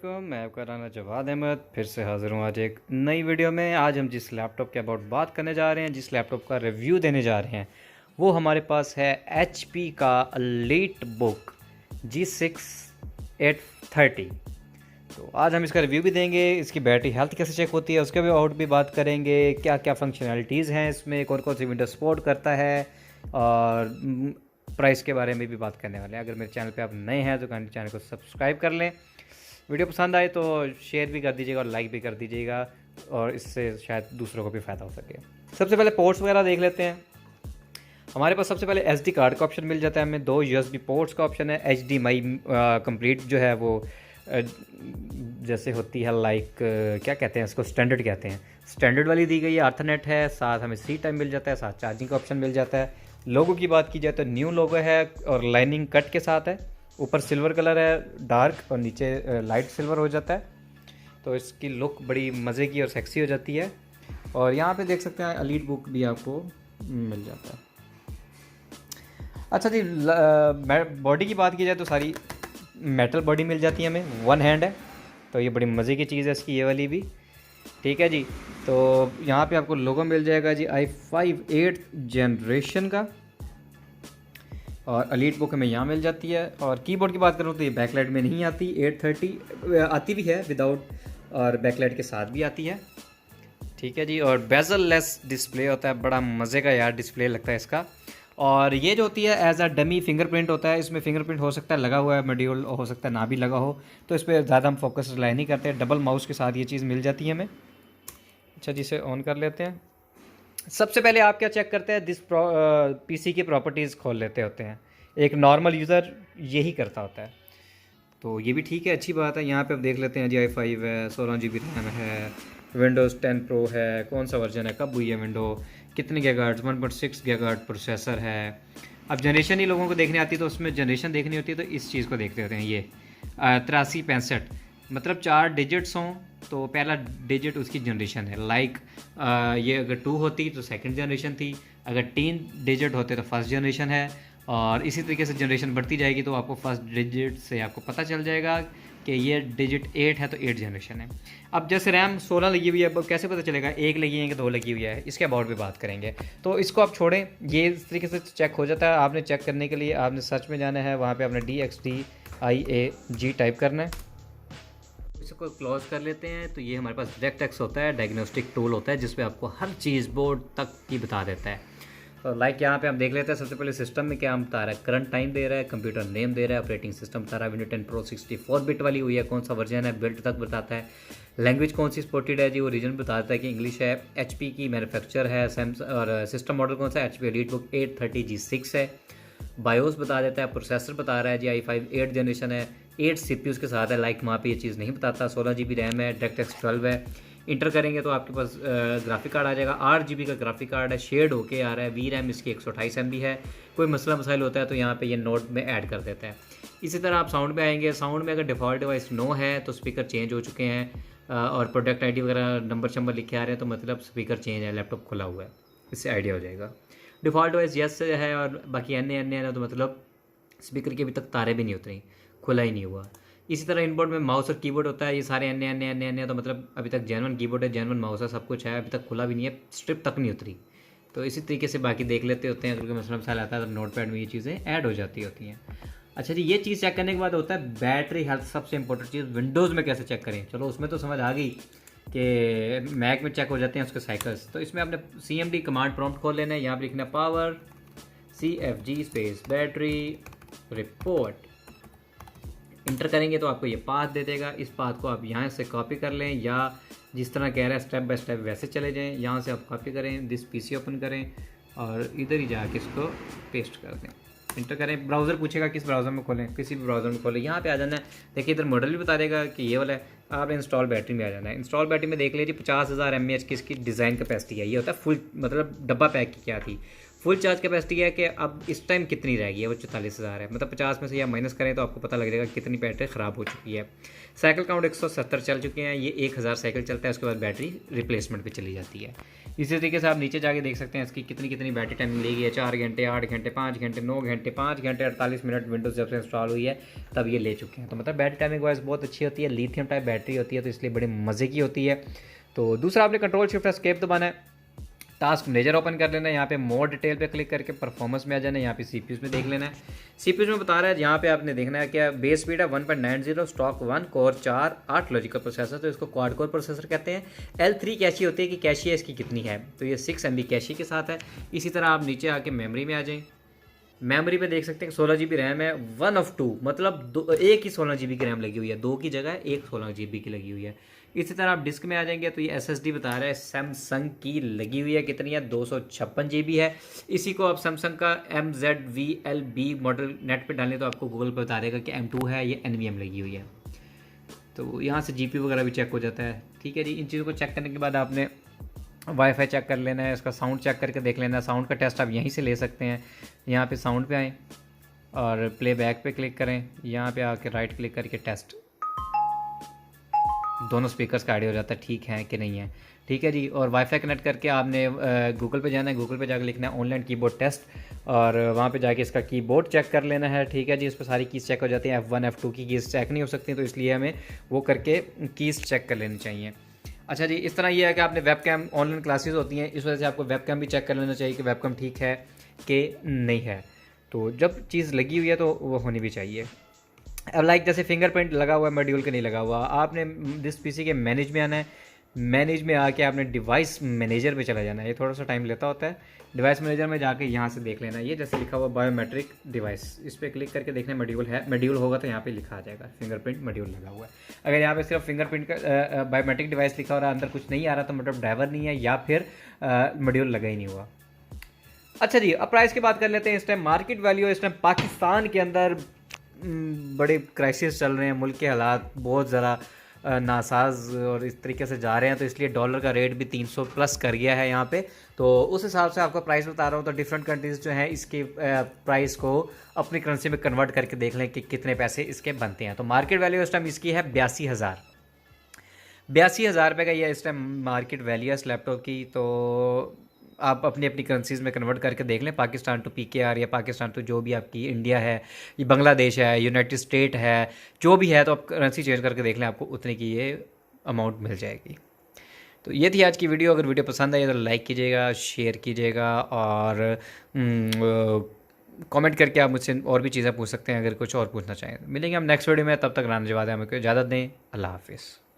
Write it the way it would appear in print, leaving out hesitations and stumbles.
वालेकुम, मैं आपका राना जवाद अहमद फिर से हाज़िर हूँ आज एक नई वीडियो में। आज हम जिस लैपटॉप के अबाउट बात करने जा रहे हैं, जिस लैपटॉप का रिव्यू देने जा रहे हैं, वो हमारे पास है HP का एलीट बुक G6 830। तो आज हम इसका रिव्यू भी देंगे, इसकी बैटरी हेल्थ कैसे चेक होती है उसके भी आउट भी बात करेंगे, क्या क्या फंक्शनैलिटीज़ हैं इसमें, कौन कौन सी विंडो सपोर्ट करता है और प्राइस के बारे में भी बात करने वाले हैं। अगर मेरे चैनल पे आप नए हैं तो चैनल को सब्सक्राइब कर लें। वीडियो पसंद आए तो शेयर भी कर दीजिएगा और लाइक भी कर दीजिएगा, और इससे शायद दूसरों को भी फ़ायदा हो सके। सबसे पहले पोर्ट्स वगैरह देख लेते हैं। हमारे पास सबसे पहले SD कार्ड का ऑप्शन मिल जाता है हमें, 2 USB पोर्ट्स का ऑप्शन है। HDMI कंप्लीट जो है वो जैसे होती है लाइक क्या कहते हैं इसको, स्टैंडर्ड कहते हैं, स्टैंडर्ड वाली दी गई है। अर्थनेट है, साथ हमें सी टाइम मिल जाता है, साथ चार्जिंग का ऑप्शन मिल जाता है। लोगो की बात की जाए तो न्यू लोगो है और लाइनिंग कट के साथ है। ऊपर सिल्वर कलर है डार्क और नीचे लाइट सिल्वर हो जाता है, तो इसकी लुक बड़ी मज़े की और सेक्सी हो जाती है। और यहाँ पे देख सकते हैं एलीट बुक भी आपको मिल जाता है। अच्छा जी, बॉडी की बात की जाए तो सारी मेटल बॉडी मिल जाती है हमें, वन हैंड है, तो ये बड़ी मज़े की चीज़ है इसकी, ये वाली भी ठीक है जी। तो यहाँ पे आपको लोगो मिल जाएगा जी i5 8th जनरेशन का, और एलीट बुक हमें यहाँ मिल जाती है। और कीबोर्ड की बात करूँ तो ये बैकलाइट में नहीं आती, 830 आती भी है विदाउट, और बैकलाइट के साथ भी आती है ठीक है जी। और बेजल लेस डिस्प्ले होता है, बड़ा मज़े का यार डिस्प्ले लगता है इसका। और ये जो होती है एज अ डमी फिंगरप्रिंट होता है, इसमें फिंगरप्रिंट हो सकता है लगा हुआ है, मॉड्यूल हो सकता है ना भी लगा हो, तो इस पर ज़्यादा हम फोकस रिलाई नहीं करते। डबल माउस के साथ ये चीज़ मिल जाती है हमें। अच्छा जी, इसे ऑन कर लेते हैं। सबसे पहले आप क्या चेक करते हैं, PC की प्रॉपर्टीज़ खोल लेते होते हैं, एक नॉर्मल यूज़र यही करता होता है, तो ये भी ठीक है, अच्छी बात है। यहाँ पे आप देख लेते हैं जी i5 है, 16 GB रैम है, विंडोज़ 10 प्रो है, कौन सा वर्जन है, कब हुई है विंडो, कितने गीगाहर्ट्ज़, 1.6 गीगाहर्ट्ज़ प्रोसेसर है। अब जनरेशन ही लोगों को देखने आती है, तो उसमें जनरेशन देखनी होती है, तो इस चीज़ को देखते होते हैं। ये 8365 मतलब 4 डिजिट्स हों तो पहला डिजिट उसकी जनरेशन है। लाइक ये अगर 2 होती तो सेकंड जनरेशन थी, अगर 3 डिजिट होते तो फर्स्ट जनरेशन है, और इसी तरीके से जनरेशन बढ़ती जाएगी, तो आपको फर्स्ट डिजिट से आपको पता चल जाएगा कि ये डिजिट 8 है तो 8 जनरेशन है। अब जैसे रैम 16 लगी हुई है, अब कैसे पता चलेगा 1 लगी है कि 2 लगी हुई है, इसके अबाउट भी बात करेंगे। तो इसको आप छोड़ें, ये इस तरीके से चेक हो जाता है। आपने चेक करने के लिए आपने सर्च में जाना है, वहाँ पर आपने DXDIAG टाइप करना है। इसको क्लोज कर लेते हैं। तो ये हमारे पास DirectX होता है, डायग्नोस्टिक टूल होता है, जिसपे आपको हर चीज़ बोर्ड तक की बता देता है। तो लाइक यहाँ पे हम देख लेते हैं। सबसे पहले सिस्टम में क्या हम बता रहा है, करंट टाइम दे रहा है, कंप्यूटर नेम दे रहा है, ऑपरेटिंग सिस्टम बता रहा है, विंडो 10 प्रो 64 बिट वाली हुई है, कौन सा वर्जन है, बिल्ड तक बताता है, लैंग्वेज कौन सी सपोर्टेड है जी, वो रीजन बताता है कि इंग्लिश है, HP की मैन्युफैक्चर है, सैमसंग, और सिस्टम मॉडल कौन सा है, HP एलीट बुक 830 G6 है, बायोस बता देता है, प्रोसेसर बता रहा है जी i5 8 जनरेशन है, 8 CPUs के साथ है, लाइक वहाँ पे ये चीज़ नहीं बताता, 16 GB रैम है, DirectX 12 है। इंटर करेंगे तो आपके पास ग्राफिक कार्ड आ जाएगा, 8 GB का ग्राफिक कार्ड है, शेड होके आ रहा है, VRAM इसकी 128 MB है। कोई मसला मसाइल होता है तो यहाँ पे ये नोट में ऐड कर देता है। इसी तरह आप साउंड में आएंगे, साउंड में अगर डिफ़ॉल्ट डिवाइस नो है तो स्पीकर चेंज हो चुके हैं, और प्रोडक्ट ID वगैरह नंबर शंबर लिखे आ रहे हैं तो मतलब स्पीकर चेंज है, लैपटॉप खुला हुआ है, इससे आइडिया हो जाएगा। डिफ़ॉल्ट डिवाइस यस है और बाकी अन्य है, तो मतलब स्पीकर के अभी तक तारे भी नहीं उतरी, खुला ही नहीं हुआ। इसी तरह इनबोर्ड में माउस और कीबोर्ड होता है, ये सारे अन्य तो मतलब अभी तक जेन्युइन कीबोर्ड है, जेन्युइन माउस है, सब कुछ है, अभी तक खुला भी नहीं है, स्ट्रिप तक नहीं उतरी। तो इसी तरीके से बाकी देख लेते होते हैं। अगर कोई मसला मसाला आता है तो नोट पैड में ये चीज़ें ऐड हो जाती होती हैं। अच्छा जी, ये चीज़ चेक करने के बाद होता है बैटरी हेल्थ, सबसे इंपॉर्टेंट चीज़। विंडोज़ में कैसे चेक करें, चलो उसमें तो समझ आ गई कि मैक में चेक हो जाते हैं उसके साइकिल्स। तो इसमें आपने CMD कमांड प्रॉम्प्ट खोल लेना है, यहाँ पर लिखना power CFG space battery report, inter करेंगे तो आपको ये पाथ दे देगा। इस पाथ को आप यहाँ से कॉपी कर लें, या जिस तरह कह रहा है स्टेप बाय स्टेप वैसे चले जाएं। यहाँ से आप कॉपी करें, दिस PC ओपन करें और इधर ही जाके इसको पेस्ट कर दें, इंटर करें। ब्राउज़र पूछेगा किस ब्राउज़र में खोलें, किसी भी ब्राउज़र में खोलें, यहाँ पे आ जाना है। देखिए इधर मॉडल भी बता देगा कि ये वाला है, आप इंस्टॉल बैटरी में आ जाना है। इंस्टॉल बैटरी में देख लीजिए 50,000 mAh की इसकी डिज़ाइन कैपेसिटी है। ये होता है फुल, मतलब डब्बा पैक की क्या थी, फुल चार्ज कैपेसिटी है कि अब इस टाइम कितनी रह गई है, वो 44,000 है, मतलब 50 में से या माइनस करें तो आपको पता लग जाएगा कितनी बैटरी ख़राब हो चुकी है। साइकिल काउंट 170 चल चुके हैं, ये 1000 साइकिल चलता है, उसके बाद बैटरी रिप्लेसमेंट पे चली जाती है। इसी तरीके से आप नीचे जाके देख सकते हैं इसकी कितनी कितनी बैटरी टाइमिंग लेगी है, 4 घंटे, 8 घंटे, 5 घंटे, 9 घंटे, 5 घंटे 48 मिनट विंडोज़ जब से इंस्टॉल हुई है तब ये ले चुके हैं। तो मतलब बैटरी टाइमिंग वाइज बहुत अच्छी होती है, लिथियम टाइप बैटरी होती है, तो इसलिए बड़े मज़े की होती है। तो दूसरा आपने कंट्रोल शिफ्ट एस्केप दबाना है, टास्क मैनेजर ओपन कर लेना है, यहाँ पे मोर डिटेल पे क्लिक करके परफॉर्मेंस में आ जाना है, यहाँ पे सीपीयूज़ में देख लेना है। सीपीयूज़ में बता रहा है, यहाँ पे आपने देखना है क्या बेस स्पीड है 1.90, स्टॉक 1, कोर 4, 8 लॉजिकल प्रोसेसर, तो इसको क्वाड कोर प्रोसेसर कहते हैं। L3 कैशी होती है कि कैशी है इसकी कितनी है, तो ये 6 MB कैशी के साथ है। इसी तरह आप नीचे आके मेमोरी में आ जाएँ, मेमोरी पे देख सकते हैं 16 GB रैम है, 1 of 2, मतलब एक ही 16 GB की रैम लगी हुई है, 2 की जगह एक 16 GB की लगी हुई है। इसी तरह आप डिस्क में आ जाएंगे तो ये SSD बता रहा है सैमसंग की लगी हुई है, कितनी है 256 GB है। इसी को आप सैमसंग का MZVLB मॉडल नेट पे डालें तो आपको गूगल पर बता देगा कि M2 है, ये NVM लगी हुई है। तो यहाँ से GPU वगैरह भी चेक हो जाता है। ठीक है जी, इन चीज़ों को चेक करने के बाद आपने वाईफाई चेक कर लेना है, इसका साउंड चेक करके देख लेना है। साउंड का टेस्ट आप यहीं से ले सकते हैं। यहाँ पे साउंड पे आएँ और प्ले बैक पे क्लिक करें, यहाँ पे आके राइट क्लिक करके टेस्ट, दोनों स्पीकर्स का आइडिया हो जाता है ठीक है कि नहीं है। ठीक है जी, और वाईफाई कनेक्ट करके आपने गूगल पे जाना है, गूगल पे जाकर लिखना है ऑनलाइन कीबोर्ड टेस्ट, और वहाँ पे जाके इसका कीबोर्ड चेक कर लेना है। ठीक है जी, इस पर सारी कीज़ चेक हो जाती हैं, F1 F2 की कीज़ चेक नहीं हो सकती, तो इसलिए हमें वो करके कीज़ चेक कर लेनी चाहिए। अच्छा जी, इस तरह ये है कि आपने वेबकैम, ऑनलाइन क्लासेस होती हैं, इस वजह से आपको वेबकैम भी चेक कर लेना चाहिए कि वेबकैम ठीक है कि नहीं है। तो जब चीज़ लगी हुई है तो वो होनी भी चाहिए। अब लाइक जैसे फिंगरप्रिंट लगा हुआ है मॉड्यूल के नहीं लगा हुआ, आपने दिस पीसी के मैनेज में आना है, मैनेज में आके आपने डिवाइस मैनेजर पे चला जाना है। ये थोड़ा सा टाइम लेता होता है। डिवाइस मैनेजर में जाके यहाँ से देख लेना है, ये जैसे लिखा हुआ बायोमेट्रिक डिवाइस, इस पर क्लिक करके देखना मॉड्यूल है, मॉड्यूल होगा तो यहाँ पे लिखा आ जाएगा फिंगरप्रिंट मॉड्यूल लगा हुआ है। अगर यहाँ पे सिर्फ फिंगरप्रिंट का बायोमेट्रिक डिवाइस लिखा हो रहा है, अंदर कुछ नहीं आ रहा, तो मतलब ड्राइवर नहीं है या फिर मॉड्यूल लगा ही नहीं हुआ। अच्छा जी, अब प्राइस की बात कर लेते हैं। इस टाइम मार्केट वैल्यू, इस टाइम पाकिस्तान के अंदर बड़े क्राइसिस चल रहे हैं, मुल्क के हालात बहुत ज़रा नासाज और इस तरीके से जा रहे हैं, तो इसलिए डॉलर का रेट भी 300 प्लस कर गया है यहाँ पे। तो उस हिसाब से आपको प्राइस बता रहा हूँ। तो डिफरेंट कंट्रीज़ जो हैं इसके प्राइस को अपनी करेंसी में कन्वर्ट करके देख लें कि कितने पैसे इसके बनते हैं। तो मार्केट वैल्यू इस टाइम इसकी है 82,000 रुपये का, ये इस टाइम मार्केट वैल्यू है इस लैपटॉप की। तो आप अपनी अपनी करेंसीज़ में कन्वर्ट करके देख लें, पाकिस्तान टू PKR या पाकिस्तान टू जो भी आपकी इंडिया है, ये बांग्लादेश है, यूनाइटेड स्टेट है, जो भी है, तो आप करेंसी चेंज करके देख लें, आपको उतने की ये अमाउंट मिल जाएगी। तो ये थी आज की वीडियो। अगर वीडियो पसंद आई तो लाइक कीजिएगा, शेयर कीजिएगा, और कमेंट करके आप मुझसे और भी चीज़ें पूछ सकते हैं अगर कुछ और पूछना चाहें। मिलेंगे हम नेक्स्ट वीडियो में, तब तक राना जवाद है, हमें इजाज़त दें। अल्लाह हाफिज़।